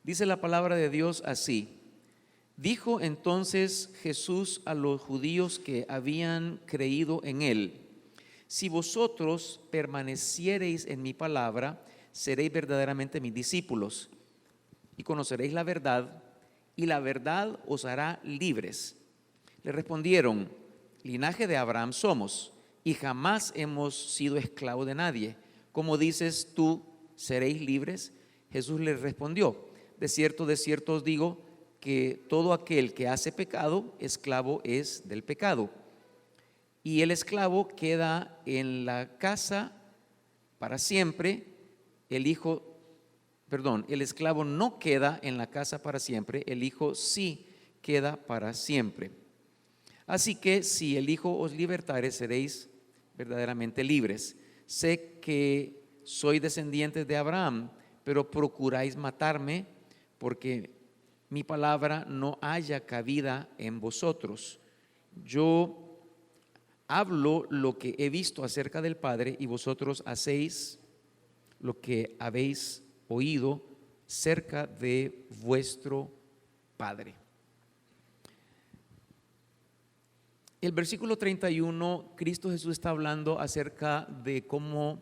Dice la palabra de Dios así: dijo entonces Jesús a los judíos que habían creído en él: si vosotros permaneciereis en mi palabra, seréis verdaderamente mis discípulos y conoceréis la verdad, y la verdad os hará libres. Le respondieron: linaje de Abraham somos, y jamás hemos sido esclavos de nadie. ¿Cómo dices tú, seréis libres? Jesús les respondió: de cierto os digo, que todo aquel que hace pecado, esclavo es del pecado. Y el esclavo queda en la casa para siempre, el esclavo no queda en la casa para siempre, el Hijo sí queda para siempre. Así que si el Hijo os libertare, seréis verdaderamente libres. Sé que soy descendiente de Abraham, pero procuráis matarme, porque mi palabra no haya cabida en vosotros. Yo hablo lo que he visto acerca del Padre, y vosotros hacéis lo que habéis oído cerca de vuestro Padre. El versículo 31, Cristo Jesús está hablando acerca de cómo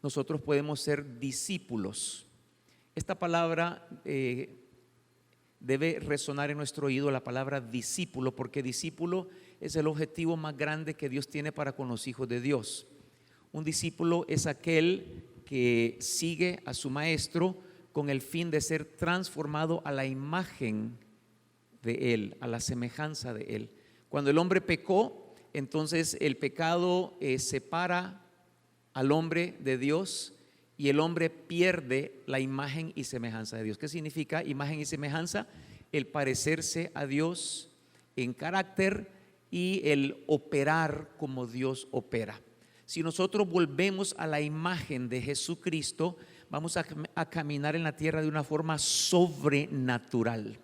nosotros podemos ser discípulos. Esta palabra debe resonar en nuestro oído, la palabra discípulo, porque discípulo es el objetivo más grande que Dios tiene para con los hijos de Dios. Un discípulo es aquel que sigue a su maestro con el fin de ser transformado a la imagen de él, a la semejanza de él. Cuando el hombre pecó, entonces el pecado separa al hombre de Dios, y el hombre pierde la imagen y semejanza de Dios. ¿Qué significa imagen y semejanza? El parecerse a Dios en carácter y el operar como Dios opera. Si nosotros volvemos a la imagen de Jesucristo, vamos a caminar en la tierra de una forma sobrenatural,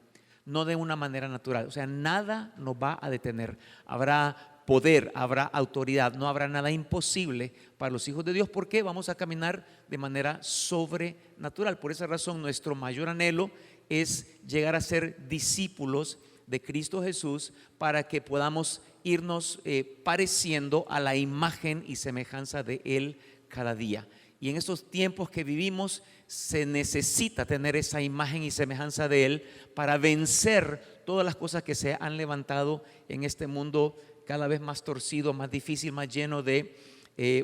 no de una manera natural. O sea, nada nos va a detener. Habrá poder, habrá autoridad, no habrá nada imposible para los hijos de Dios, porque vamos a caminar de manera sobrenatural. Por esa razón, nuestro mayor anhelo es llegar a ser discípulos de Cristo Jesús, para que podamos irnos pareciendo a la imagen y semejanza de Él cada día. Y en estos tiempos que vivimos, se necesita tener esa imagen y semejanza de Él para vencer todas las cosas que se han levantado en este mundo cada vez más torcido, más difícil, más lleno de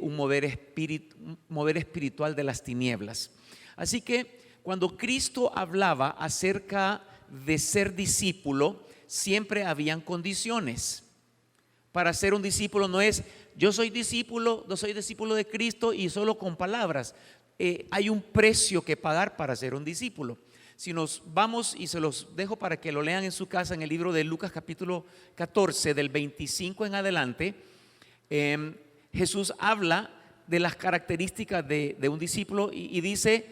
un mover espiritual de las tinieblas. Así que cuando Cristo hablaba acerca de ser discípulo, siempre habían condiciones. Para ser un discípulo no es yo soy discípulo de Cristo y solo con palabras. Hay un precio que pagar para ser un discípulo. Si nos vamos, y se los dejo para que lo lean en su casa, en el libro de Lucas capítulo 14 del 25 en adelante, Jesús habla de las características de un discípulo y dice,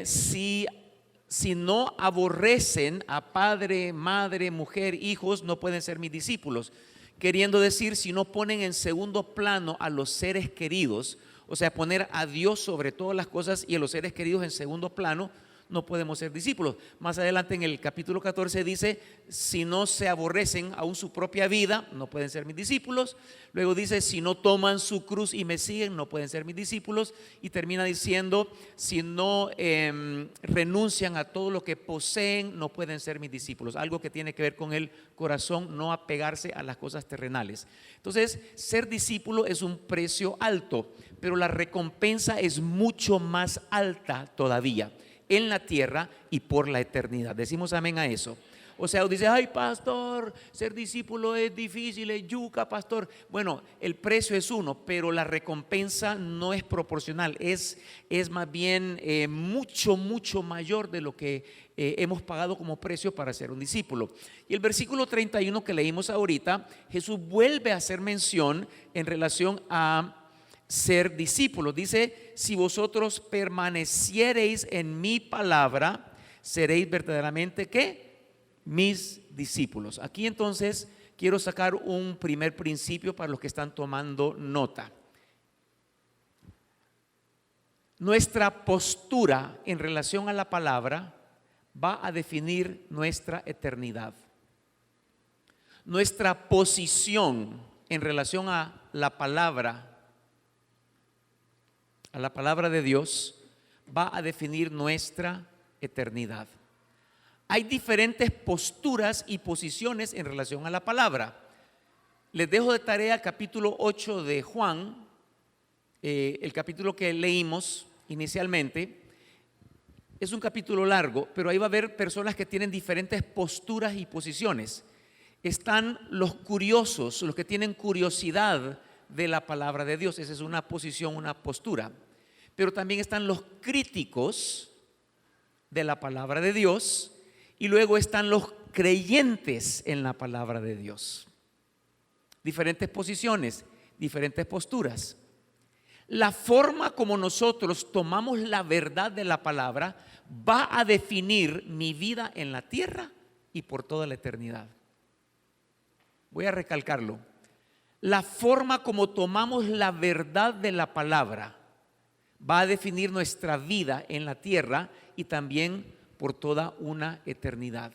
si no aborrecen a padre, madre, mujer, hijos, no pueden ser mis discípulos. Queriendo decir, si no ponen en segundo plano a los seres queridos, o sea, poner a Dios sobre todas las cosas y a los seres queridos en segundo plano, no podemos ser discípulos. Más adelante en el capítulo 14 dice, si no se aborrecen aún su propia vida, no pueden ser mis discípulos. Luego dice, si no toman su cruz y me siguen, no pueden ser mis discípulos. Y termina diciendo, si no renuncian a todo lo que poseen, no pueden ser mis discípulos. Algo que tiene que ver con el corazón, no apegarse a las cosas terrenales. Entonces, ser discípulo es un precio alto, pero la recompensa es mucho más alta todavía, en la tierra y por la eternidad. Decimos amén a eso. O sea, dice, ay pastor, ser discípulo es difícil, es yuca, pastor. Bueno, el precio es uno, pero la recompensa no es proporcional, es más bien mucho mayor de lo que hemos pagado como precio para ser un discípulo. Y el versículo 31 que leímos ahorita, Jesús vuelve a hacer mención en relación a ser discípulos. Dice, si vosotros permaneciereis en mi palabra, seréis verdaderamente ¿qué? Mis discípulos. Aquí entonces quiero sacar un primer principio para los que están tomando nota. Nuestra postura en relación a la palabra va a definir nuestra eternidad. Nuestra posición en relación a la palabra de Dios, va a definir nuestra eternidad. Hay diferentes posturas y posiciones en relación a la palabra. Les dejo de tarea el capítulo 8 de Juan, el capítulo que leímos inicialmente. Es un capítulo largo, pero ahí va a haber personas que tienen diferentes posturas y posiciones. Están los curiosos, los que tienen curiosidad de la palabra de Dios. Esa es una posición, una postura. Pero también están los críticos de la palabra de Dios, y luego están los creyentes en la palabra de Dios. Diferentes posiciones, diferentes posturas. La forma como nosotros tomamos la verdad de la palabra va a definir mi vida en la tierra y por toda la eternidad. Voy a recalcarlo. La forma como tomamos la verdad de la palabra va a definir nuestra vida en la tierra y también por toda una eternidad.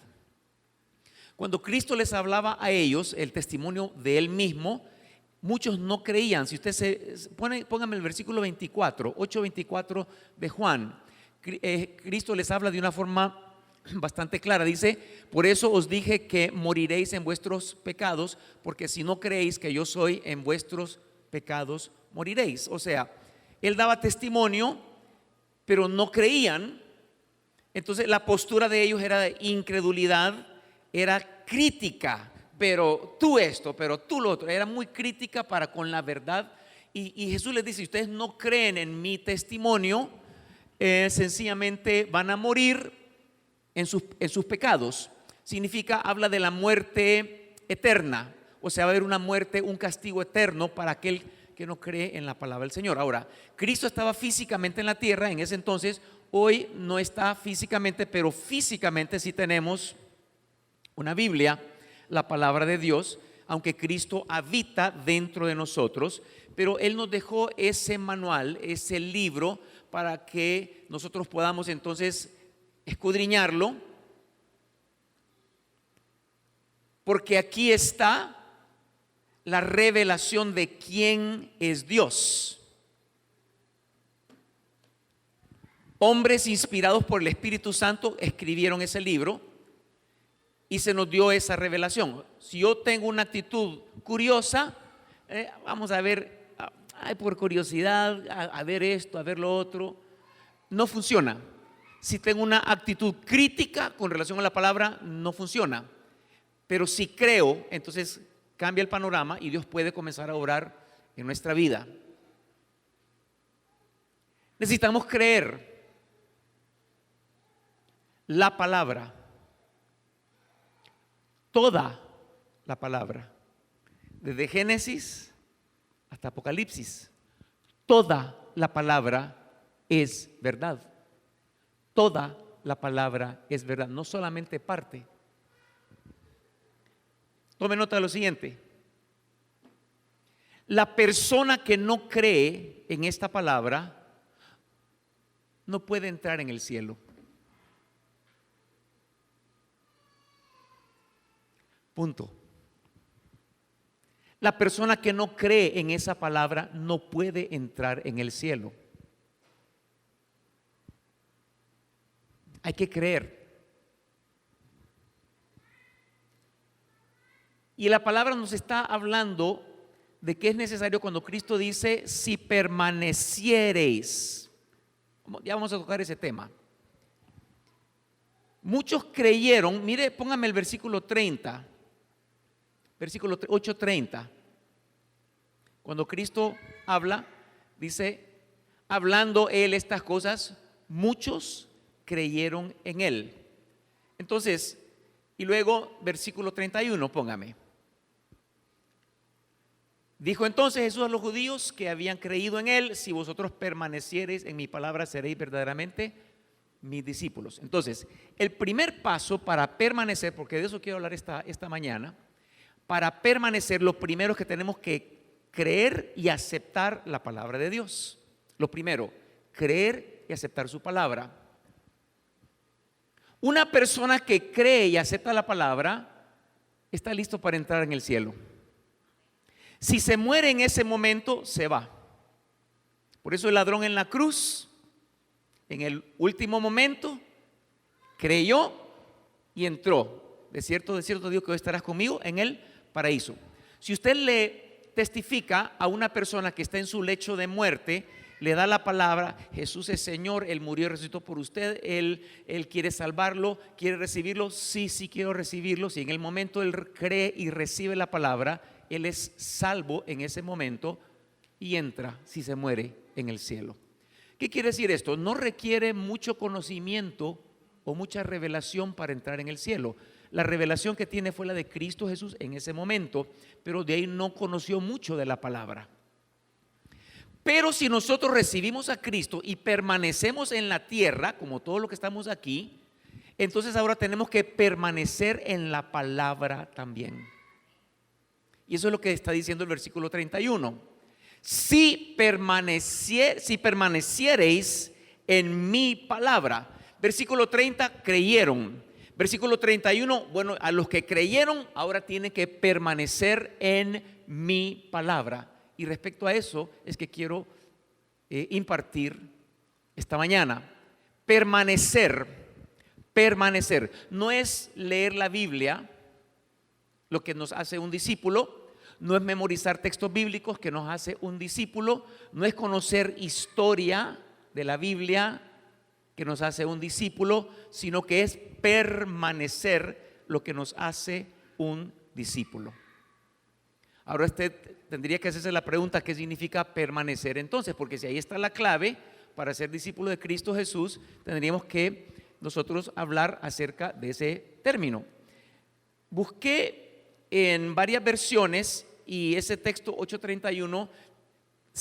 Cuando Cristo les hablaba a ellos el testimonio de Él mismo, muchos no creían. Si usted póngame el versículo 24, 8:24 de Juan. Cristo les habla de una forma bastante clara. Dice: por eso os dije que moriréis en vuestros pecados, porque si no creéis que yo soy, en vuestros pecados moriréis. O sea, Él daba testimonio, pero no creían. Entonces la postura de ellos era de incredulidad, era crítica, pero tú esto, pero tú lo otro. Era muy crítica para con la verdad. Y Jesús les dice: si ustedes no creen en mi testimonio, sencillamente van a morir en sus pecados. Significa, habla de la muerte eterna. O sea, va a haber una muerte, un castigo eterno para aquel que no cree en la palabra del Señor. Ahora, Cristo estaba físicamente en la tierra en ese entonces. Hoy no está físicamente, pero físicamente sí tenemos una Biblia, la palabra de Dios, aunque Cristo habita dentro de nosotros. Pero Él nos dejó ese manual, ese libro, para que nosotros podamos entonces escudriñarlo, porque aquí está la revelación de quién es Dios. Hombres inspirados por el Espíritu Santo escribieron ese libro y se nos dio esa revelación. Si yo tengo una actitud curiosa, vamos a ver, por curiosidad, a ver esto, a ver lo otro, no funciona. Si tengo una actitud crítica con relación a la palabra, no funciona. Pero si creo, entonces cambia el panorama y Dios puede comenzar a obrar en nuestra vida. Necesitamos creer la palabra, toda la palabra, desde Génesis hasta Apocalipsis. Toda la palabra es verdad. Toda la palabra es verdad, no solamente parte. Tome nota de lo siguiente: la persona que no cree en esta palabra no puede entrar en el cielo. Punto. La persona que no cree en esa palabra no puede entrar en el cielo. Hay que creer. Y la palabra nos está hablando de que es necesario cuando Cristo dice: si permaneciereis. Ya vamos a tocar ese tema. Muchos creyeron. Mire, póngame el versículo 30. Versículo 8:30. Cuando Cristo habla, dice: hablando Él estas cosas, muchos creyeron en Él. Entonces, y luego versículo 31, póngame. Dijo entonces Jesús a los judíos que habían creído en Él: si vosotros permaneciereis en mi palabra, seréis verdaderamente mis discípulos. Entonces, el primer paso para permanecer, porque de eso quiero hablar esta mañana, para permanecer, lo primero es que tenemos que creer y aceptar la palabra de Dios. Lo primero, creer y aceptar su palabra. Una persona que cree y acepta la palabra está listo para entrar en el cielo. Si se muere en ese momento, se va. Por eso el ladrón en la cruz, en el último momento, creyó y entró. De cierto Dios que hoy estarás conmigo en el paraíso. Si usted le testifica a una persona que está en su lecho de muerte, le da la palabra: Jesús es Señor, Él murió y resucitó por usted, Él quiere salvarlo, quiere recibirlo. Sí, quiero recibirlo. Si en el momento Él cree y recibe la palabra, Él es salvo en ese momento y entra, si se muere, en el cielo. ¿Qué quiere decir esto? No requiere mucho conocimiento o mucha revelación para entrar en el cielo. La revelación que tiene fue la de Cristo Jesús en ese momento, pero de ahí no conoció mucho de la palabra. Pero si nosotros recibimos a Cristo y permanecemos en la tierra, como todos los que estamos aquí, entonces ahora tenemos que permanecer en la palabra también. Y eso es lo que está diciendo el versículo 31. Si permaneciereis en mi palabra. Versículo 30, creyeron. Versículo 31, bueno, a los que creyeron ahora tienen que permanecer en mi palabra. Y respecto a eso es que quiero impartir esta mañana. Permanecer no es leer la Biblia lo que nos hace un discípulo, no es memorizar textos bíblicos que nos hace un discípulo, no es conocer historia de la Biblia que nos hace un discípulo, sino que es permanecer lo que nos hace un discípulo. Ahora usted tendría que hacerse la pregunta: ¿qué significa permanecer entonces? Porque si ahí está la clave para ser discípulo de Cristo Jesús, tendríamos que nosotros hablar acerca de ese término. Busqué en varias versiones y ese texto 8:31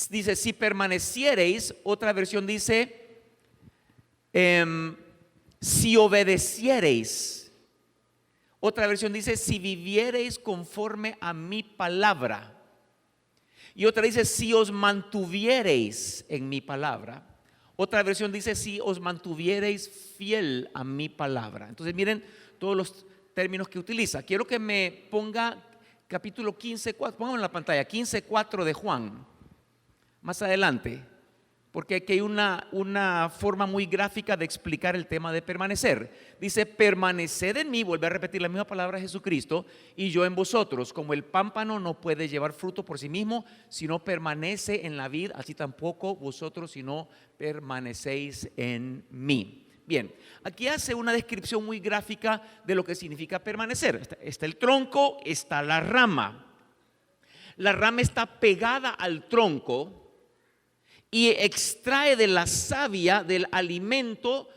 dice: si permaneciereis. Otra versión dice: si obedeciereis. Otra versión dice: si viviereis conforme a mi palabra. Y otra dice: si os mantuviereis en mi palabra. Otra versión dice: si os mantuviereis fiel a mi palabra. Entonces miren todos los términos que utiliza. Quiero que me ponga capítulo 15:4, pónganlo en la pantalla, 15:4 de Juan, más adelante, porque aquí hay una forma muy gráfica de explicar el tema de permanecer. Dice: permaneced en mí, vuelve a repetir la misma palabra Jesucristo, y yo en vosotros. Como el pámpano no puede llevar fruto por sí mismo si no permanece en la vid, así tampoco vosotros si no permanecéis en mí. Bien, aquí hace una descripción muy gráfica de lo que significa permanecer. Está el tronco, está la rama. La rama está pegada al tronco y extrae de la savia del alimento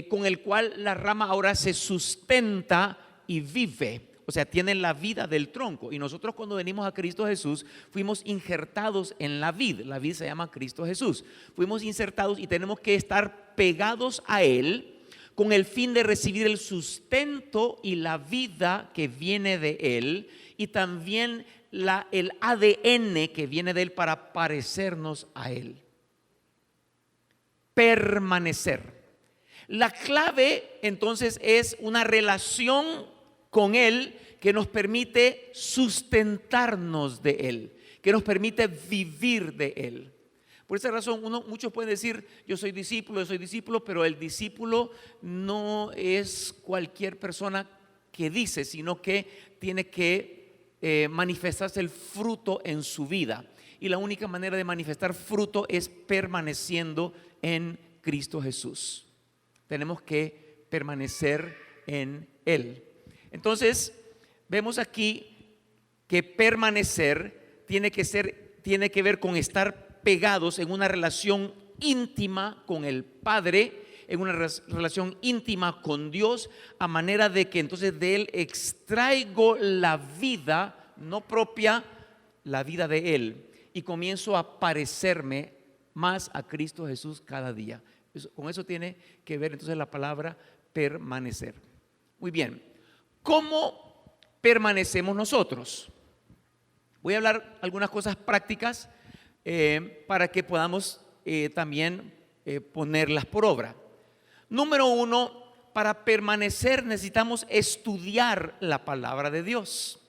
con el cual la rama ahora se sustenta y vive. O sea, tiene la vida del tronco. Y nosotros, cuando venimos a Cristo Jesús, fuimos injertados en la vid. La vid se llama Cristo Jesús. Fuimos insertados y tenemos que estar pegados a Él con el fin de recibir el sustento y la vida que viene de Él, y también el ADN que viene de Él para parecernos a Él. Permanecer. La clave entonces es una relación con Él que nos permite sustentarnos de Él, que nos permite vivir de Él. Por esa razón muchos pueden decir: yo soy discípulo, pero el discípulo no es cualquier persona que dice, sino que tiene que manifestarse el fruto en su vida. Y la única manera de manifestar fruto es permaneciendo en Cristo Jesús. Tenemos que permanecer en Él. Entonces, vemos aquí que permanecer tiene que ver con estar pegados en una relación íntima con el Padre, en una relación íntima con Dios, a manera de que entonces de Él extraigo la vida, no propia, la vida de Él, y comienzo a parecerme más a Cristo Jesús cada día. Con eso tiene que ver entonces la palabra permanecer. Muy bien. ¿Cómo permanecemos nosotros? Voy a hablar algunas cosas prácticas para que podamos también ponerlas por obra. Número 1, para permanecer necesitamos estudiar la palabra de Dios.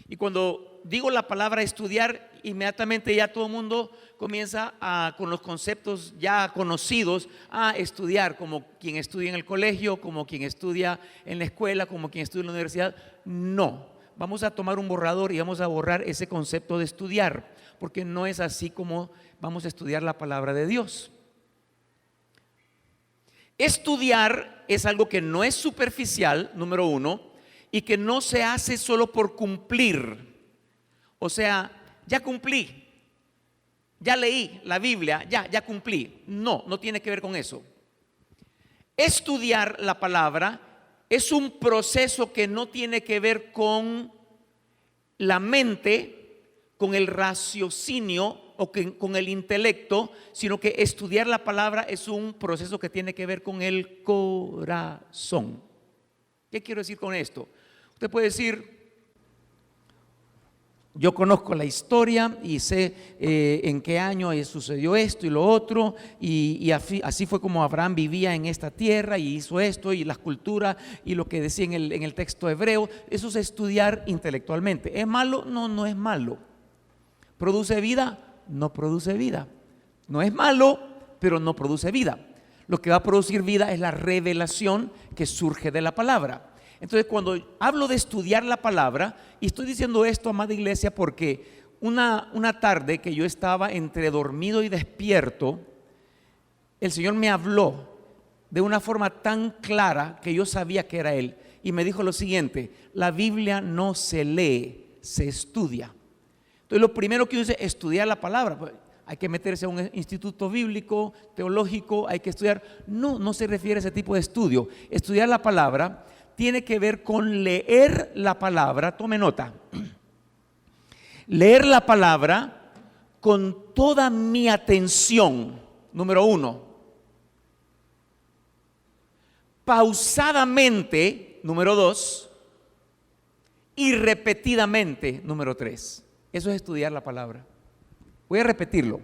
Y cuando digo la palabra estudiar, inmediatamente ya todo el mundo comienza con los conceptos ya conocidos a estudiar, como quien estudia en el colegio, como quien estudia en la escuela, como quien estudia en la universidad. No, vamos a tomar un borrador y vamos a borrar ese concepto de estudiar, porque no es así como vamos a estudiar la palabra de Dios. Estudiar es algo que no es superficial, número uno, y que no se hace solo por cumplir. O sea, ya cumplí, ya leí la Biblia, ya cumplí. No, no tiene que ver con eso. Estudiar la palabra es un proceso que no tiene que ver con la mente, con el raciocinio o con el intelecto, sino que estudiar la palabra es un proceso que tiene que ver con el corazón. ¿Qué quiero decir con esto? Usted puede decir: yo conozco la historia y sé en qué año sucedió esto y lo otro, y así fue como Abraham vivía en esta tierra y hizo esto, y las culturas y lo que decía en el texto hebreo. Eso es estudiar intelectualmente. ¿Es malo? No, no es malo. ¿Produce vida? No produce vida. No es malo, pero no produce vida. Lo que va a producir vida es la revelación que surge de la palabra. Entonces, cuando hablo de estudiar la palabra, y estoy diciendo esto, amada iglesia, porque una tarde que yo estaba entre dormido y despierto, el Señor me habló de una forma tan clara que yo sabía que era Él, y me dijo lo siguiente: la Biblia no se lee, se estudia. Entonces, lo primero que yo hice es estudiar la palabra. Pues, hay que meterse a un instituto bíblico, teológico, hay que estudiar. No, no se refiere a ese tipo de estudio. Estudiar la palabra tiene que ver con leer la palabra. Tome nota: leer la palabra con toda mi atención, número uno. Pausadamente, número dos. Y repetidamente, número tres. Eso es estudiar la palabra. Voy a repetirlo.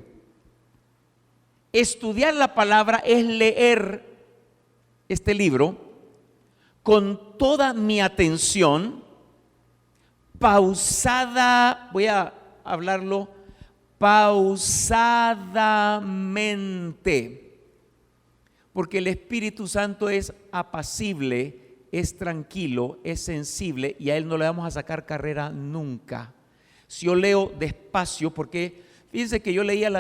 Estudiar la palabra es leer este libro con toda mi atención, pausada, voy a hablarlo pausadamente, porque el Espíritu Santo es apacible, es tranquilo, es sensible, y a Él no le vamos a sacar carrera nunca. Si yo leo despacio, porque fíjense que yo leía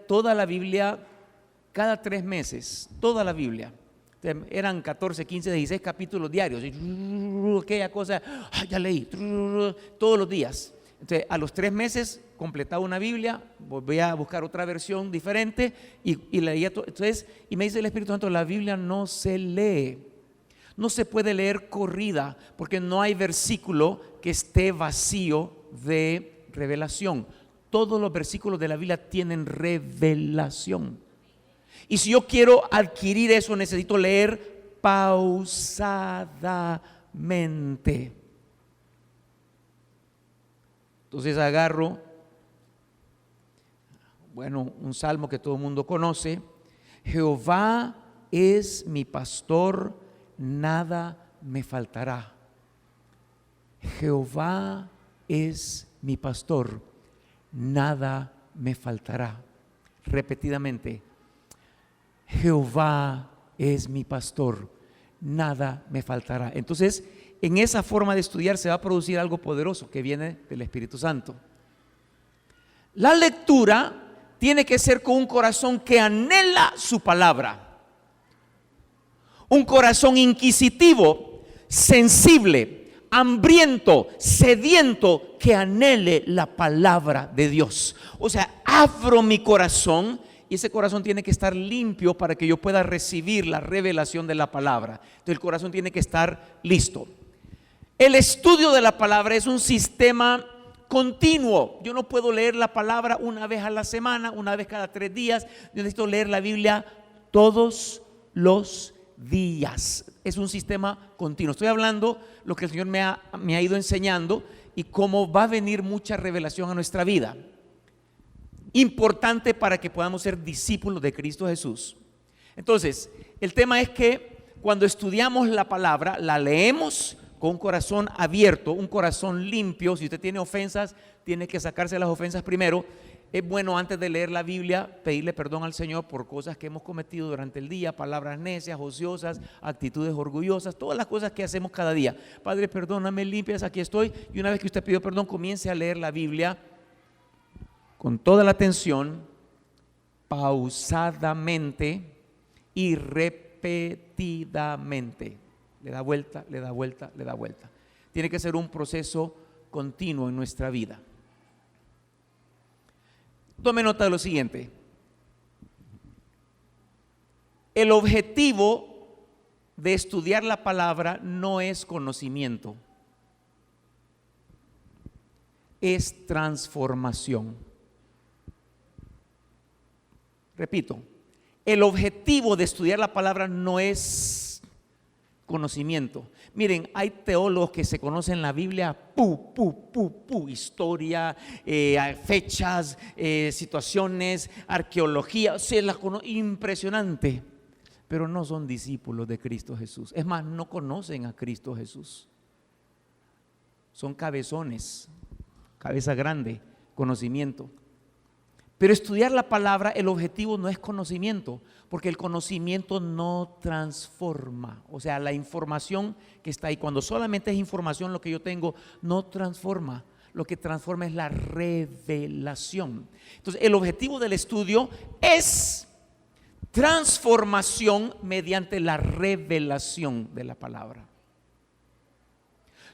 toda la Biblia cada 3 meses, toda la Biblia. Eran 14, 15, 16 capítulos diarios, aquella cosa, ya leí, todos los días. Entonces, a los 3 meses completaba una Biblia, volví a buscar otra versión diferente y leía todo. Entonces, y me dice el Espíritu Santo: la Biblia no se lee, no se puede leer corrida, porque no hay versículo que esté vacío de revelación. Todos los versículos de la Biblia tienen revelación. Y si yo quiero adquirir eso, necesito leer pausadamente. Entonces agarro, un salmo que todo el mundo conoce: Jehová es mi pastor, nada me faltará. Jehová es mi pastor, nada me faltará. Repetidamente: Jehová es mi pastor, nada me faltará. Entonces, en esa forma de estudiar se va a producir algo poderoso que viene del Espíritu Santo. La lectura tiene que ser con un corazón que anhela su palabra, un corazón inquisitivo, sensible, hambriento, sediento, que anhele la palabra de Dios. O sea, abro mi corazón, y ese corazón tiene que estar limpio para que yo pueda recibir la revelación de la palabra. Entonces el corazón tiene que estar listo. El estudio de la palabra es un sistema continuo. Yo no puedo leer la palabra una vez a la semana, una vez cada 3 días. Yo necesito leer la Biblia todos los días. Es un sistema continuo. Estoy hablando lo que el Señor me ha ido enseñando y cómo va a venir mucha revelación a nuestra vida. Importante para que podamos ser discípulos de Cristo Jesús. Entonces, El tema es que cuando estudiamos la palabra, la leemos con un corazón abierto, un corazón limpio. Si usted tiene ofensas, tiene que sacarse las ofensas primero. Es bueno antes de leer la Biblia pedirle perdón al Señor por cosas que hemos cometido durante el día, palabras necias, ociosas, actitudes orgullosas, todas las cosas que hacemos cada día. Padre, perdóname, limpias, aquí estoy. Y una vez que usted pidió perdón, comience a leer la Biblia con toda la atención, pausadamente y repetidamente. Le da vuelta, le da vuelta, le da vuelta. Tiene que ser un proceso continuo en nuestra vida. Tome nota de lo siguiente. El objetivo de estudiar la palabra no es conocimiento, es transformación. Repito, el objetivo de estudiar la palabra no es conocimiento. Miren, hay teólogos que se conocen la Biblia, historia, fechas, situaciones, arqueología, impresionante, pero no son discípulos de Cristo Jesús. Es más, no conocen a Cristo Jesús. Son cabezones, cabeza grande, conocimiento. Pero estudiar la palabra, el objetivo no es conocimiento, porque el conocimiento no transforma. O sea, la información que está ahí, cuando solamente es información lo que yo tengo, no transforma. Lo que transforma es la revelación. Entonces, el objetivo del estudio es transformación mediante la revelación de la palabra.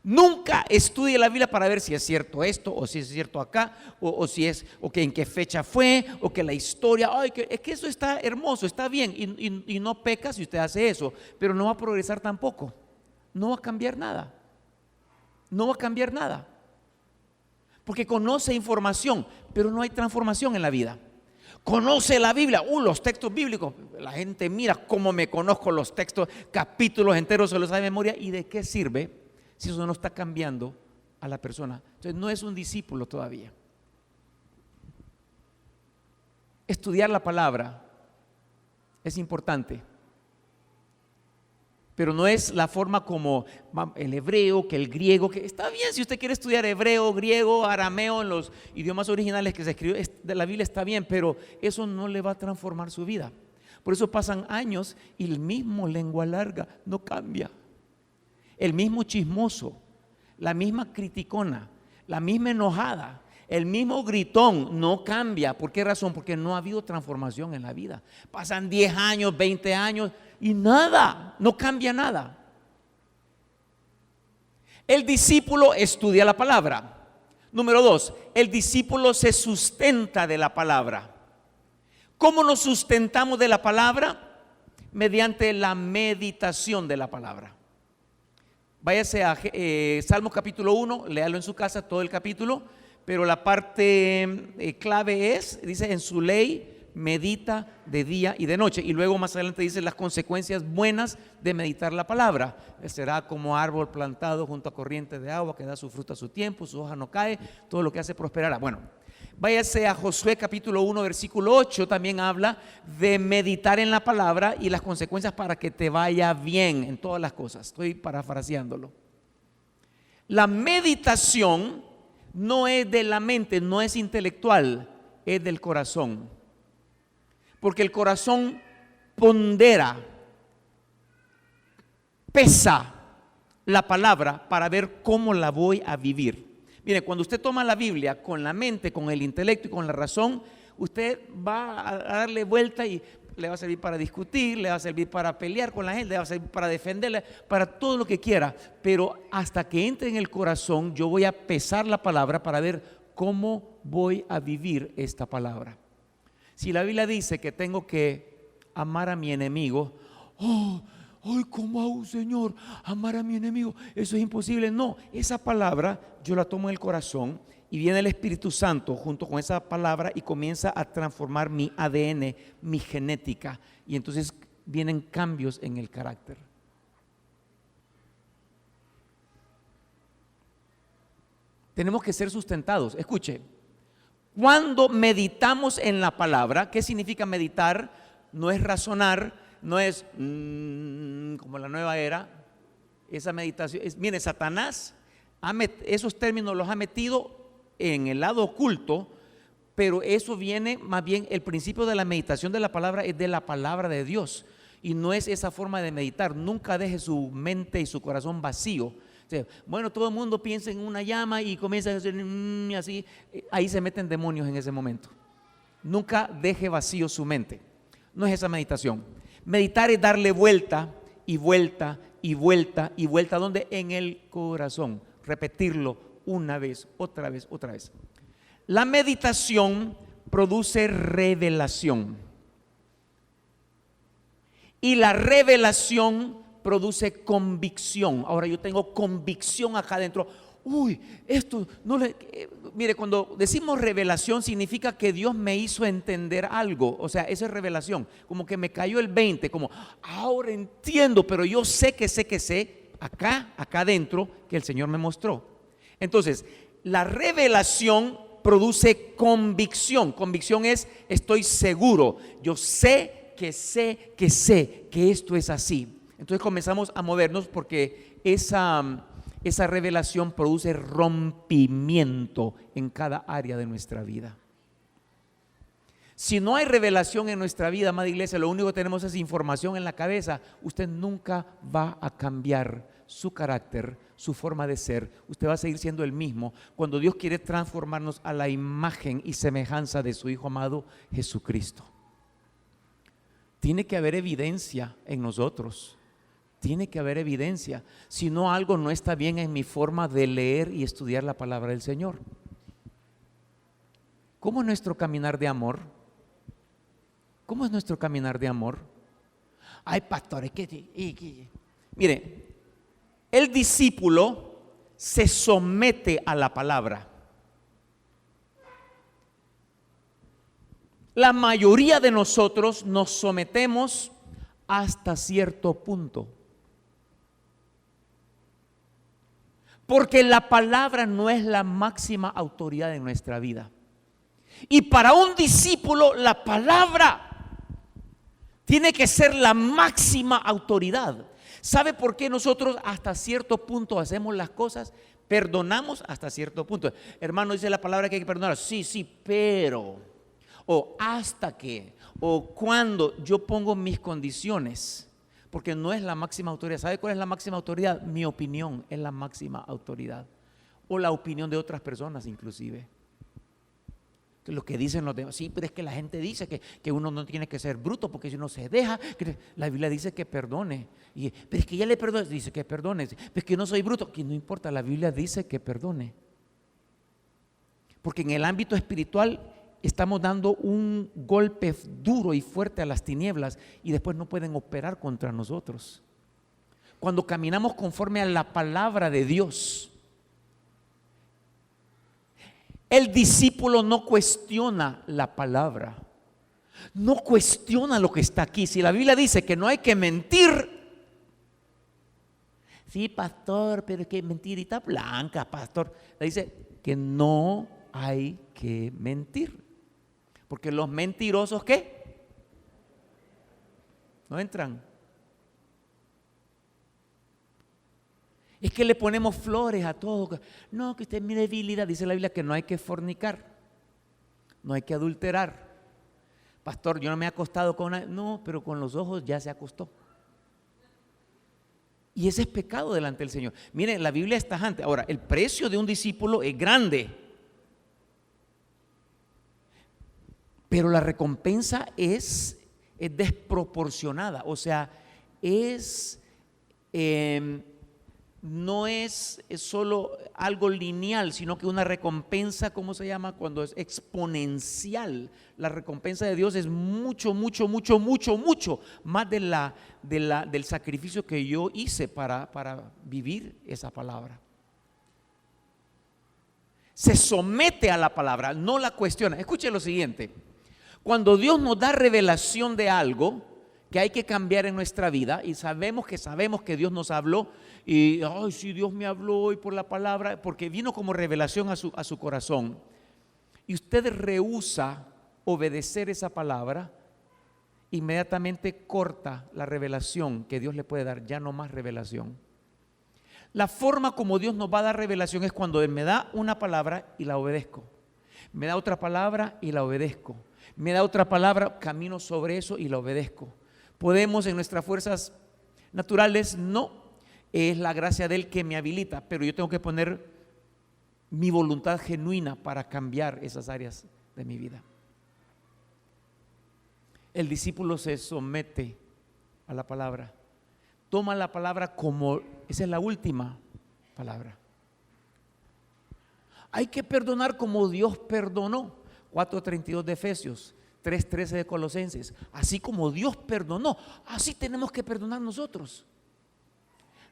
Nunca estudie la Biblia para ver si es cierto esto o si es cierto acá o si es o que en qué fecha fue o que la historia, es que eso está hermoso, está bien y no peca si usted hace eso, pero no va a progresar tampoco, no va a cambiar nada, no va a cambiar nada, porque conoce información, pero no hay transformación en la vida. Conoce la Biblia, los textos bíblicos, la gente mira cómo me conozco los textos, capítulos enteros se los sabe de memoria, ¿y de qué sirve si eso no está cambiando a la persona? Entonces no es un discípulo todavía. Estudiar la palabra es importante, pero no es la forma como el hebreo, que el griego, que está bien si usted quiere estudiar hebreo, griego, arameo, en los idiomas originales que se escribió de la Biblia, está bien, pero eso no le va a transformar su vida. Por eso pasan años y el mismo lengua larga no cambia. El mismo chismoso, la misma criticona, la misma enojada, el mismo gritón no cambia. ¿Por qué razón? Porque no ha habido transformación en la vida. Pasan 10 años, 20 años y nada, no cambia nada. El discípulo estudia la palabra. Número 2, el discípulo se sustenta de la palabra. ¿Cómo nos sustentamos de la palabra? Mediante la meditación de la palabra. Váyase a Salmos capítulo 1, léalo en su casa todo el capítulo, pero la parte clave dice, en su ley medita de día y de noche. Y luego más adelante dice las consecuencias buenas de meditar la palabra. Será como árbol plantado junto a corrientes de agua que da su fruto a su tiempo, su hoja no cae, todo lo que hace prosperará. Bueno, váyase a Josué capítulo 1 versículo 8, también habla de meditar en la palabra y las consecuencias para que te vaya bien en todas las cosas. Estoy parafraseándolo. La meditación no es de la mente, no es intelectual, es del corazón. Porque el corazón pondera, pesa la palabra para ver cómo la voy a vivir. Mire, cuando usted toma la Biblia con la mente, con el intelecto y con la razón, usted va a darle vuelta y le va a servir para discutir, le va a servir para pelear con la gente, le va a servir para defenderle, para todo lo que quiera. Pero hasta que entre en el corazón, yo voy a pesar la palabra para ver cómo voy a vivir esta palabra. Si la Biblia dice que tengo que amar a mi enemigo, ¿cómo hago, Señor? Amar a mi enemigo, eso es imposible. No, esa palabra yo la tomo en el corazón y viene el Espíritu Santo junto con esa palabra y comienza a transformar mi ADN, mi genética, y entonces vienen cambios en el carácter. Tenemos que ser sustentados. Escuche, cuando meditamos en la palabra, ¿qué significa meditar? No es razonar, no es como la nueva era. Esa meditación, mire, Satanás esos términos los ha metido en el lado oculto, pero eso viene más bien, el principio de la meditación de la palabra es de la palabra de Dios y no es esa forma de meditar. Nunca deje su mente y su corazón vacío. O sea, bueno, todo el mundo piensa en una llama y comienza a hacer así, ahí se meten demonios en ese momento. Nunca deje vacío su mente. No es esa meditación. Meditar es darle vuelta y vuelta y vuelta y vuelta, ¿dónde? En el corazón. Repetirlo una vez, otra vez, otra vez. La meditación produce revelación y la revelación produce convicción. Ahora yo tengo convicción acá adentro. Uy, esto no le... Mire, cuando decimos revelación significa que Dios me hizo entender algo. O sea, esa es revelación. Como que me cayó el 20, como ahora entiendo, pero yo sé, acá adentro, que el Señor me mostró. Entonces, la revelación produce convicción. Convicción es, estoy seguro. Yo sé que esto es así. Entonces comenzamos a movernos porque esa revelación produce rompimiento en cada área de nuestra vida. Si no hay revelación en nuestra vida, amada iglesia, lo único que tenemos es información en la cabeza. Usted nunca va a cambiar su carácter, su forma de ser. Usted va a seguir siendo el mismo cuando Dios quiere transformarnos a la imagen y semejanza de su Hijo amado Jesucristo. Tiene que haber evidencia en nosotros. Tiene que haber evidencia. Si no, algo no está bien en mi forma de leer y estudiar la palabra del Señor. ¿Cómo es nuestro caminar de amor? ¿Cómo es nuestro caminar de amor? Ay, pastores, mire, el discípulo se somete a la palabra. La mayoría de nosotros nos sometemos hasta cierto punto. Porque la palabra no es la máxima autoridad en nuestra vida. Y para un discípulo la palabra tiene que ser la máxima autoridad. ¿Sabe por qué nosotros hasta cierto punto hacemos las cosas? Perdonamos hasta cierto punto. Hermano, dice la palabra que hay que perdonar. Sí, pero. O hasta que. O cuando yo pongo mis condiciones. Porque no es la máxima autoridad. ¿Sabe cuál es la máxima autoridad? Mi opinión es la máxima autoridad. O la opinión de otras personas inclusive. Lo que dicen los demás. Sí, pero es que la gente dice que uno no tiene que ser bruto porque si uno se deja, la Biblia dice que perdone. Pero es que ya le perdone, dice que perdone. Pero es que no soy bruto, que no importa, la Biblia dice que perdone. Porque en el ámbito espiritual estamos dando un golpe duro y fuerte a las tinieblas y después no pueden operar contra nosotros. Cuando caminamos conforme a la palabra de Dios, el discípulo no cuestiona la palabra, no cuestiona lo que está aquí. Si la Biblia dice que no hay que mentir, sí, pastor, pero es que mentirita blanca, pastor. Le dice que no hay que mentir, porque los mentirosos, ¿qué? No entran. Es que le ponemos flores a todo. No, que usted mire debilidad. Dice la Biblia que no hay que fornicar, no hay que adulterar. Pastor, yo no me he acostado con una. No, pero con los ojos ya se acostó. Y ese es pecado delante del Señor. Miren, la Biblia es tajante. Ahora, el precio de un discípulo es grande, pero la recompensa es desproporcionada. O sea, no es solo algo lineal, sino que una recompensa, ¿cómo se llama? Cuando es exponencial. La recompensa de Dios es mucho más del sacrificio que yo hice para vivir esa palabra. Se somete a la palabra, no la cuestiona. Escuche lo siguiente: cuando Dios nos da revelación de algo que hay que cambiar en nuestra vida y sabemos que Dios nos habló y ay, sí, Dios me habló hoy por la palabra, porque vino como revelación a su corazón, y usted rehúsa obedecer esa palabra, inmediatamente corta la revelación que Dios le puede dar, ya no más revelación. La forma como Dios nos va a dar revelación es cuando Él me da una palabra y la obedezco. Me da otra palabra y la obedezco. Me da otra palabra, camino sobre eso y la obedezco. Podemos en nuestras fuerzas naturales, no, es la gracia de Él que me habilita, pero yo tengo que poner mi voluntad genuina para cambiar esas áreas de mi vida. El discípulo se somete a la palabra, toma la palabra como, esa es la última palabra. Hay que perdonar como Dios perdonó, 4:32 de Efesios, 3:13 de Colosenses. Así como Dios perdonó, así tenemos que perdonar nosotros.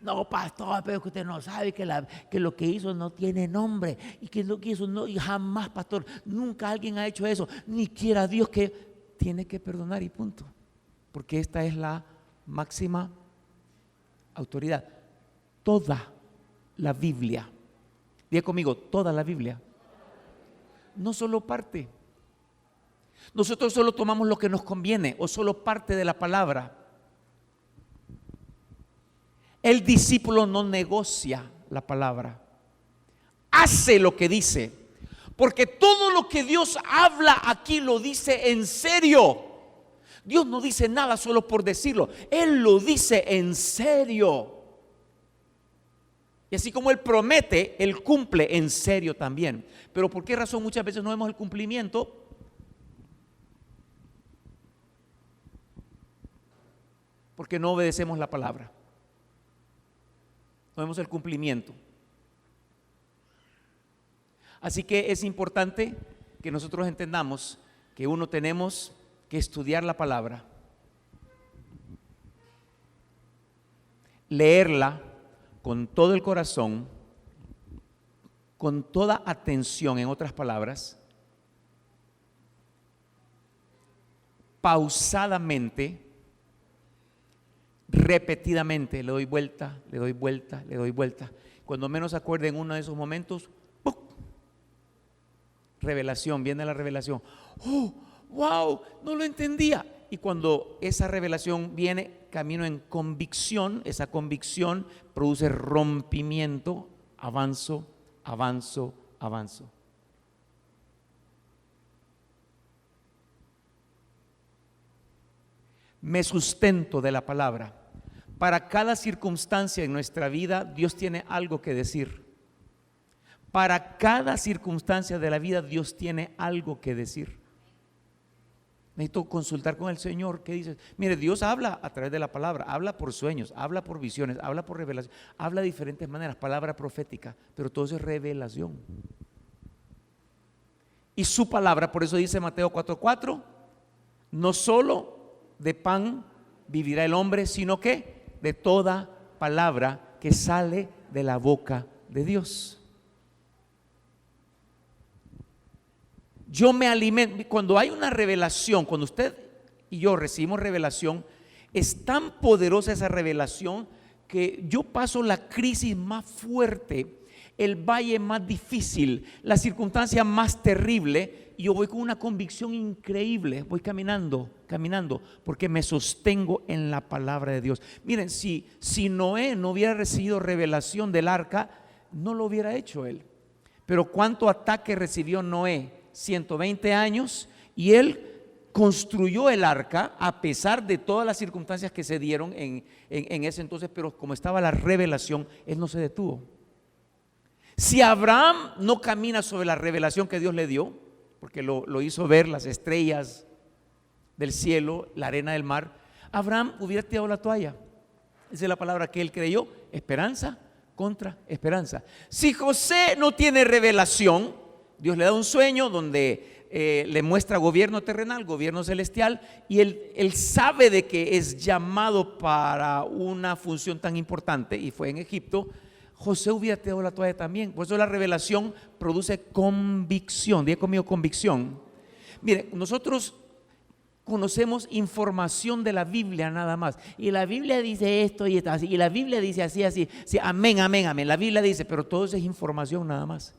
No, pastor, pero que usted no sabe que lo que hizo no tiene nombre, y que lo que hizo no, y jamás, pastor, nunca alguien ha hecho eso, ni quiera Dios, que tiene que perdonar y punto, porque esta es la máxima autoridad. Toda la Biblia, diga conmigo, toda la Biblia, no solo parte. Nosotros solo tomamos lo que nos conviene o solo parte de la palabra. El discípulo no negocia la palabra, hace lo que dice, porque todo lo que Dios habla aquí lo dice en serio. Dios no dice nada solo por decirlo, Él lo dice en serio. Y así como Él promete, Él cumple en serio también. Pero ¿por qué razón muchas veces no vemos el cumplimiento? Porque no obedecemos la palabra. No vemos el cumplimiento. Así que es importante que nosotros entendamos que uno tenemos que estudiar la palabra, leerla con todo el corazón, con toda atención, en otras palabras, pausadamente, repetidamente, le doy vuelta, le doy vuelta, le doy vuelta. Cuando menos acuerde en uno de esos momentos, ¡pum!, revelación, viene la revelación. ¡Oh, wow! No lo entendía. Y cuando esa revelación viene, camino en convicción, esa convicción produce rompimiento, avanzo, avanzo, avanzo. Me sustento de la palabra. Para cada circunstancia en nuestra vida, Dios tiene algo que decir. Para cada circunstancia de la vida, Dios tiene algo que decir. Necesito consultar con el Señor. ¿Qué dices? Mire, Dios habla a través de la palabra, habla por sueños, habla por visiones, habla por revelación, habla de diferentes maneras, palabra profética, pero todo eso es revelación. Y su palabra, por eso dice Mateo 4:4, no solo de pan vivirá el hombre, sino que de toda palabra que sale de la boca de Dios. Yo me alimento. Cuando hay una revelación, cuando usted y yo recibimos revelación, es tan poderosa esa revelación que yo paso la crisis más fuerte, el valle más difícil, la circunstancia más terrible, y yo voy con una convicción increíble, voy caminando, porque me sostengo en la palabra de Dios. Miren, si Noé no hubiera recibido revelación del arca, no lo hubiera hecho él. Pero ¿cuánto ataque recibió Noé? 120 años, y él construyó el arca a pesar de todas las circunstancias que se dieron en ese entonces, pero como estaba la revelación, él no se detuvo. Si Abraham no camina sobre la revelación que Dios le dio, porque lo hizo ver las estrellas del cielo, la arena del mar, Abraham hubiera tirado la toalla. Esa es la palabra que él creyó, esperanza contra esperanza. Si José no tiene revelación, Dios le da un sueño donde le muestra gobierno terrenal, gobierno celestial, y él sabe de que es llamado para una función tan importante, y fue en Egipto. José hubiera tirado la toalla también. Por eso la revelación produce convicción. Diga conmigo, convicción. Mire, nosotros conocemos información de la Biblia nada más, y la Biblia dice esto y esto, y la Biblia dice así, así, sí, amén, amén, amén. La Biblia dice, pero todo eso es información nada más.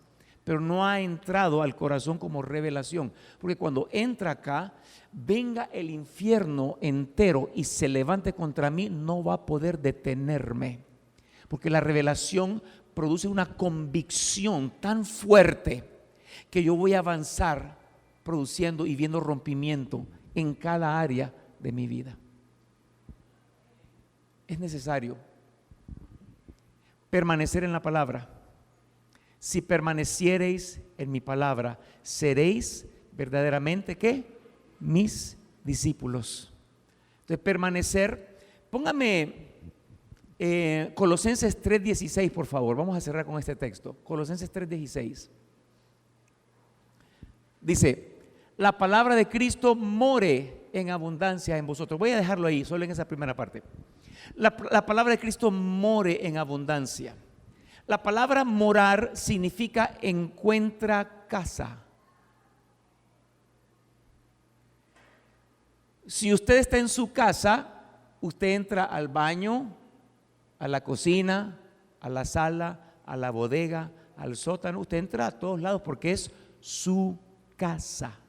pero no ha entrado al corazón como revelación. Porque cuando entra acá, venga el infierno entero y se levante contra mí, no va a poder detenerme. Porque la revelación produce una convicción tan fuerte que yo voy a avanzar produciendo y viendo rompimiento en cada área de mi vida. Es necesario permanecer en la palabra. Si permaneciereis en mi palabra, seréis verdaderamente ¿qué? Mis discípulos. Entonces, permanecer, póngame Colosenses 3:16, por favor. Vamos a cerrar con este texto. Colosenses 3:16. Dice: la palabra de Cristo more en abundancia en vosotros. Voy a dejarlo ahí, solo en esa primera parte. La palabra de Cristo more en abundancia. La palabra morar significa encuentra casa. Si usted está en su casa, usted entra al baño, a la cocina, a la sala, a la bodega, al sótano. Usted entra a todos lados porque es su casa.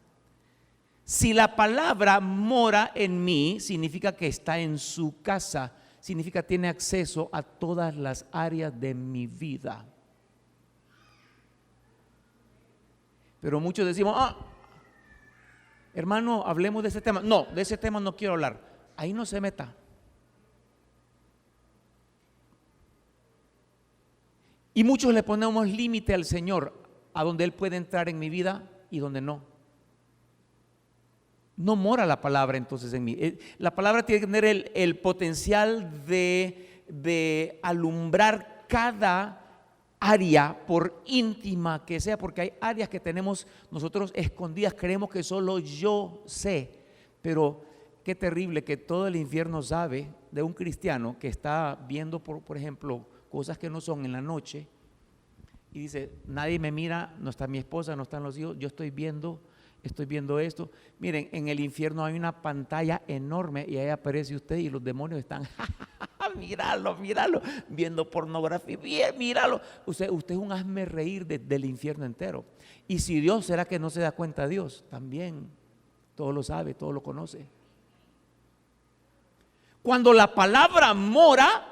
Si la palabra mora en mí, significa que está en su casa. Significa tiene acceso a todas las áreas de mi vida. Pero muchos decimos: hermano, hablemos de ese tema. No, de ese tema no quiero hablar. Ahí no se meta. Y muchos le ponemos límite al Señor, a donde Él puede entrar en mi vida y donde no. No mora la palabra entonces en mí. La palabra tiene que tener el potencial de alumbrar cada área, por íntima que sea, porque hay áreas que tenemos nosotros escondidas, creemos que solo yo sé, pero qué terrible que todo el infierno sabe de un cristiano que está viendo, por ejemplo, cosas que no son en la noche y dice: nadie me mira, no está mi esposa, no están los hijos, yo estoy viendo esto. Miren, en el infierno hay una pantalla enorme y ahí aparece usted y los demonios están míralo, viendo pornografía, bien, míralo. Usted es un hazme reír del infierno entero. Y si Dios, ¿será que no se da cuenta Dios? También, todo lo sabe, todo lo conoce. Cuando la palabra mora,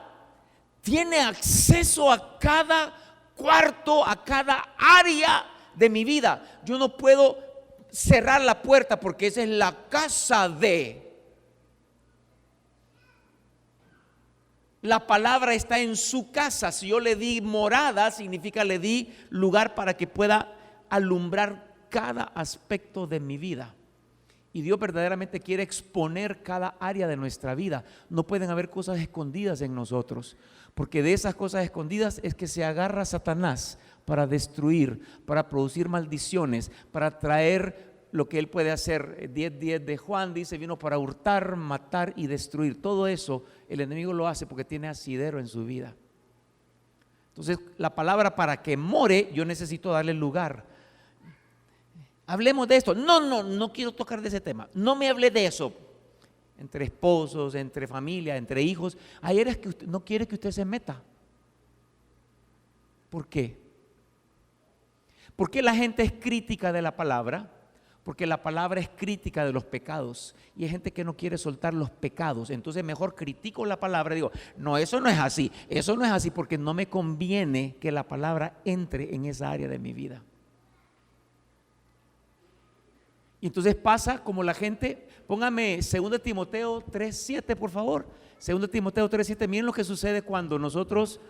tiene acceso a cada cuarto, a cada área de mi vida. Yo no puedo cerrar la puerta porque esa es la casa de. La palabra está en su casa. Si yo le di morada, significa le di lugar para que pueda alumbrar cada aspecto de mi vida. Y Dios verdaderamente quiere exponer cada área de nuestra vida. No pueden haber cosas escondidas en nosotros, porque de esas cosas escondidas es que se agarra Satanás para destruir, para producir maldiciones, para traer lo que él puede hacer. 10:10 de Juan dice: vino para hurtar, matar y destruir. Todo eso el enemigo lo hace porque tiene asidero en su vida. Entonces, la palabra, para que more, yo necesito darle lugar. Hablemos de esto. No quiero tocar de ese tema. No me hable de eso. Entre esposos, entre familia, entre hijos. Hay áreas que usted no quiere que usted se meta. ¿Por qué? ¿Por qué la gente es crítica de la palabra? Porque la palabra es crítica de los pecados. Y hay gente que no quiere soltar los pecados. Entonces mejor critico la palabra y digo: no, eso no es así. Eso no es así porque no me conviene que la palabra entre en esa área de mi vida. Y entonces pasa como la gente. Póngame 2 Timoteo 3:7, por favor. 2 Timoteo 3:7. Miren lo que sucede cuando nosotros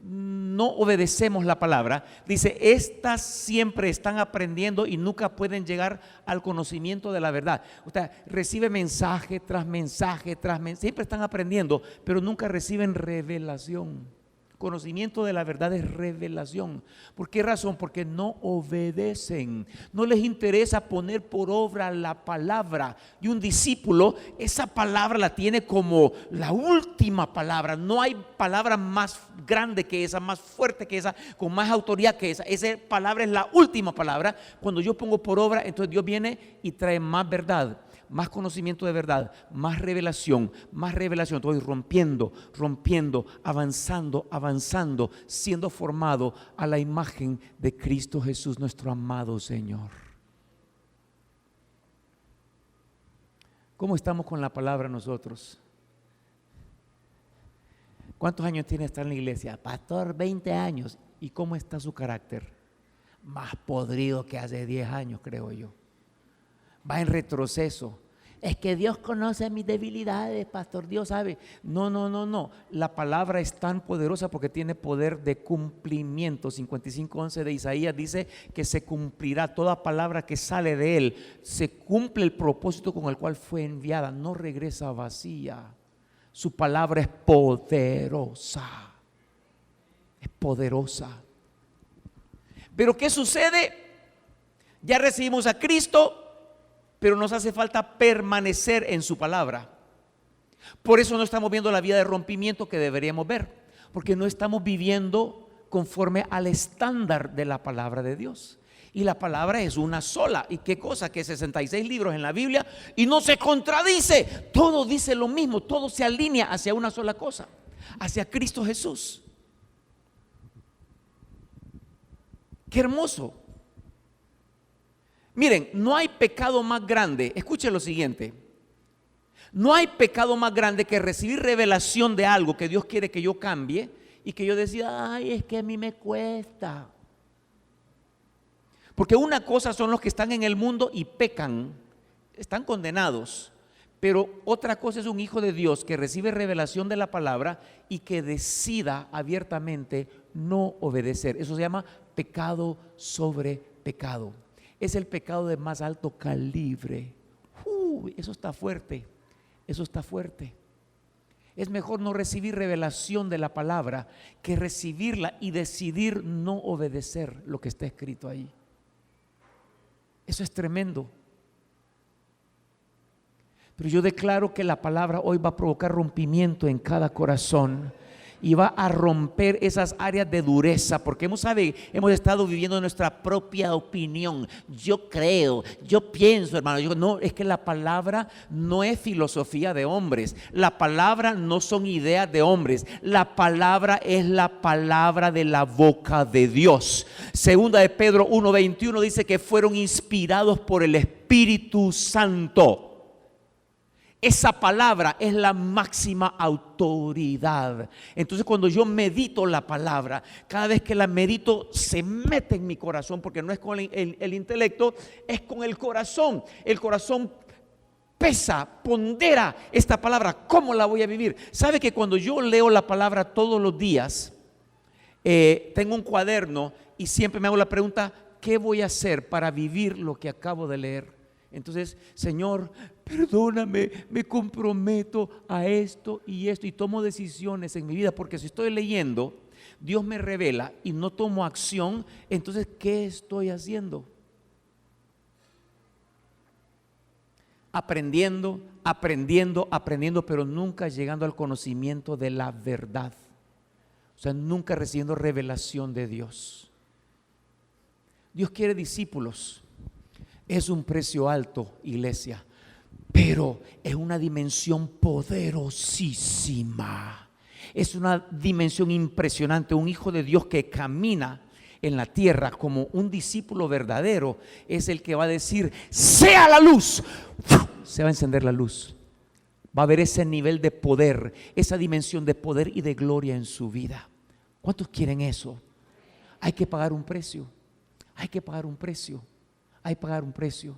no obedecemos la palabra. Dice: estas siempre están aprendiendo y nunca pueden llegar al conocimiento de la verdad. O sea, recibe mensaje tras mensaje tras mensaje, siempre están aprendiendo, pero nunca reciben revelación. Conocimiento de la verdad es revelación. ¿Por qué razón? Porque no obedecen. No les interesa poner por obra la palabra. Y un discípulo, esa palabra la tiene como la última palabra. No hay palabra más grande que esa, más fuerte que esa, con más autoridad que esa. Esa palabra es la última palabra. Cuando yo pongo por obra, entonces Dios viene y trae más verdad. más conocimiento de verdad, más revelación, estoy rompiendo, avanzando, siendo formado a la imagen de Cristo Jesús, nuestro amado Señor. ¿Cómo estamos con la palabra nosotros? ¿Cuántos años tiene estar en la iglesia? Pastor, 20 años. ¿Y cómo está su carácter? Más podrido que hace 10 años, creo yo. Va en retroceso. Es que Dios conoce mis debilidades, pastor, Dios sabe. No. La palabra es tan poderosa porque tiene poder de cumplimiento. 55:11 de Isaías dice que se cumplirá toda palabra que sale de él. Se cumple el propósito con el cual fue enviada. No regresa vacía. Su palabra es poderosa. Es poderosa. Pero ¿qué sucede? Ya recibimos a Cristo, pero nos hace falta permanecer en su palabra. Por eso no estamos viendo la vida de rompimiento que deberíamos ver, porque no estamos viviendo conforme al estándar de la palabra de Dios. Y la palabra es una sola. ¿Y qué cosa? Que 66 libros en la Biblia y no se contradice. Todo dice lo mismo, todo se alinea hacia una sola cosa, hacia Cristo Jesús. Qué hermoso. Miren, no hay pecado más grande. Escuchen lo siguiente. No hay pecado más grande que recibir revelación de algo que Dios quiere que yo cambie y que yo decida, ay, es que a mí me cuesta. Porque una cosa son los que están en el mundo y pecan, están condenados. Pero otra cosa es un hijo de Dios que recibe revelación de la palabra y que decida abiertamente no obedecer. Eso se llama pecado sobre pecado. Es el pecado de más alto calibre. Eso está fuerte. Eso está fuerte. Es mejor no recibir revelación de la palabra que recibirla y decidir no obedecer lo que está escrito ahí. Eso es tremendo. Pero yo declaro que la palabra hoy va a provocar rompimiento en cada corazón y va a romper esas áreas de dureza, porque hemos estado viviendo nuestra propia opinión. Yo creo, yo pienso, hermano. No, es que la palabra no es filosofía de hombres. La palabra no son ideas de hombres. La palabra es la palabra de la boca de Dios. Segunda de Pedro 1:21 dice que fueron inspirados por el Espíritu Santo. Esa palabra es la máxima autoridad. Entonces cuando yo medito la palabra, cada vez que la medito se mete en mi corazón, porque no es con el intelecto, es con el corazón. El corazón pesa, pondera esta palabra. ¿Cómo la voy a vivir? ¿Sabe que cuando yo leo la palabra todos los días, tengo un cuaderno y siempre me hago la pregunta, ¿qué voy a hacer para vivir lo que acabo de leer? Entonces, Señor, perdóname, me comprometo a esto y tomo decisiones en mi vida, porque si estoy leyendo, Dios me revela y no tomo acción, entonces, ¿qué estoy haciendo? Aprendiendo, pero nunca llegando al conocimiento de la verdad. O sea, nunca recibiendo revelación de Dios. Dios quiere discípulos. Es un precio alto, iglesia, pero es una dimensión poderosísima. Es una dimensión impresionante. Un hijo de Dios que camina en la tierra como un discípulo verdadero es el que va a decir, sea la luz. Se va a encender la luz. Va a haber ese nivel de poder, esa dimensión de poder y de gloria en su vida. ¿Cuántos quieren eso? Hay que pagar un precio. Hay que pagar un precio. Hay que pagar un precio.